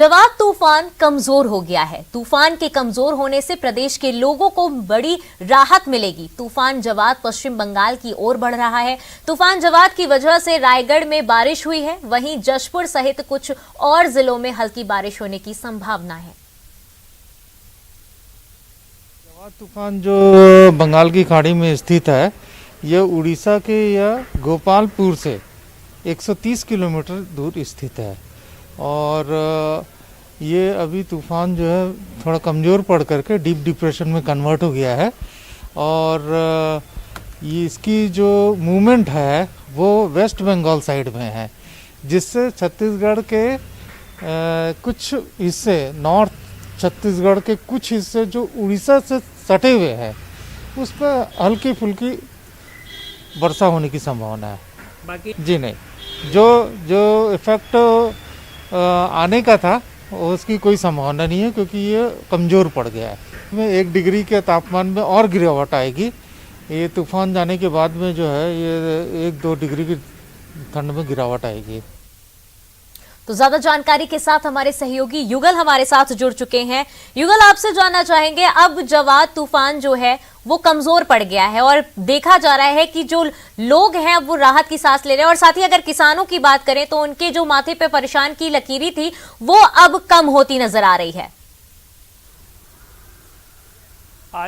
जवाद तूफान कमजोर हो गया है। तूफान के कमजोर होने से प्रदेश के लोगों को बड़ी राहत मिलेगी। तूफान जवाद पश्चिम बंगाल की ओर बढ़ रहा है। तूफान जवाद की वजह से रायगढ़ में बारिश हुई है, वहीं जशपुर सहित कुछ और जिलों में हल्की बारिश होने की संभावना है। जवाद तूफान जो बंगाल की खाड़ी में स्थित है, यह उड़ीसा के या गोपालपुर से 130 किलोमीटर दूर स्थित है और ये अभी तूफान जो है थोड़ा कमज़ोर पड़ करके डीप डिप्रेशन में कन्वर्ट हो गया है और ये इसकी जो मूवमेंट है वो वेस्ट बंगाल साइड में है, जिससे छत्तीसगढ़ के कुछ हिस्से, नॉर्थ छत्तीसगढ़ के कुछ हिस्से जो उड़ीसा से सटे हुए हैं उस पर हल्की फुल्की वर्षा होने की संभावना है। बाकी जी नहीं, जो इफेक्ट आने का था उसकी कोई संभावना नहीं है, क्योंकि ये कमज़ोर पड़ गया है। में 1 डिग्री के तापमान में और गिरावट आएगी। ये तूफान जाने के बाद में जो है ये 1-2 डिग्री की ठंड में गिरावट आएगी। तो ज्यादा जानकारी के साथ हमारे सहयोगी युगल हमारे साथ जुड़ चुके हैं। युगल, आपसे जानना चाहेंगे, अब जवाद तूफान जो है वो कमजोर पड़ गया है और देखा जा रहा है कि जो लोग हैं अब वो राहत की सांस ले रहे हैं, और साथ ही अगर किसानों की बात करें तो उनके जो माथे पे परेशान की लकीरें थी वो अब कम होती नजर आ रही है।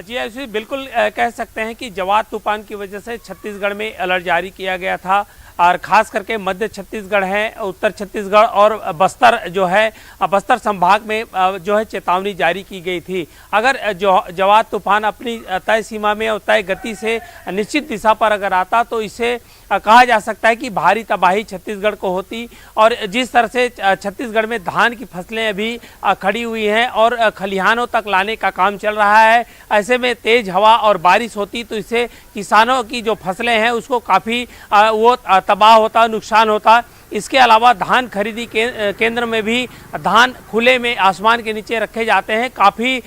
जी ऐसे बिल्कुल कह सकते हैं कि जवाद तूफान की वजह से छत्तीसगढ़ में अलर्ट जारी किया गया था और खास करके मध्य छत्तीसगढ़ है, उत्तर छत्तीसगढ़ और बस्तर जो है, बस्तर संभाग में जो है चेतावनी जारी की गई थी। अगर जो जवाद तूफान अपनी तय सीमा में और तय गति से निश्चित दिशा पर अगर आता तो इसे कहा जा सकता है कि भारी तबाही छत्तीसगढ़ को होती। और जिस तरह से छत्तीसगढ़ में धान की फसलें अभी खड़ी हुई हैं और खलिहानों तक लाने का काम चल रहा है, ऐसे में तेज हवा और बारिश होती तो इससे किसानों की जो फसलें हैं उसको काफ़ी वो तबाह होता, नुकसान होता। इसके अलावा धान खरीदी केंद्र में भी धान खुले में आसमान के नीचे रखे जाते हैं, काफ़ी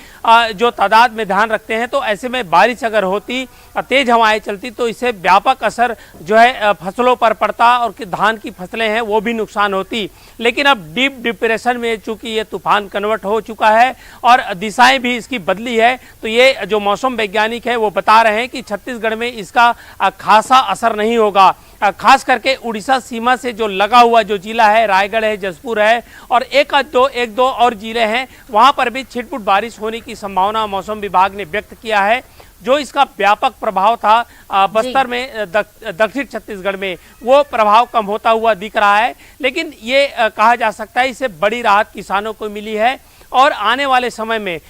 जो तादाद में धान रखते हैं। तो ऐसे में बारिश अगर होती, तेज हवाएं चलती तो इससे व्यापक असर जो है फसलों पर पड़ता और धान की फसलें हैं वो भी नुकसान होती। लेकिन अब डीप डिप्रेशन में चूंकि ये तूफान कन्वर्ट हो चुका है और दिशाएं भी इसकी बदली है, तो ये जो मौसम वैज्ञानिक है वो बता रहे हैं कि छत्तीसगढ़ में इसका खासा असर नहीं होगा। खास करके उड़ीसा सीमा से जो लगा हुआ जो जिला है, रायगढ़ है, जशपुर है और एक दो और जिले हैं, वहां पर भी छिटपुट बारिश होने की संभावना मौसम विभाग ने व्यक्त किया है। जो इसका व्यापक प्रभाव था बस्तर में, दक्षिण छत्तीसगढ़ में, वो प्रभाव कम होता हुआ दिख रहा है। लेकिन ये कहा जा सकता है इससे बड़ी राहत किसानों को मिली है और आने वाले समय में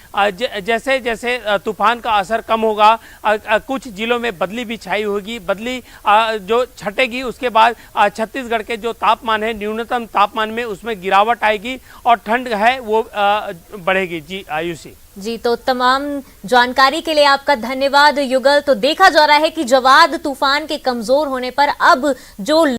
जैसे जैसे तूफान का असर कम होगा, कुछ जिलों में बदली भी छाई होगी, बदली जो छटेगी उसके बाद छत्तीसगढ़ के जो तापमान है, न्यूनतम तापमान में उसमें गिरावट आएगी और ठंड है वो बढ़ेगी। जी आयुषी जी, तो तमाम जानकारी के लिए आपका धन्यवाद युगल। तो देखा जा रहा है कि जवाद तूफान के कमजोर होने पर अब जो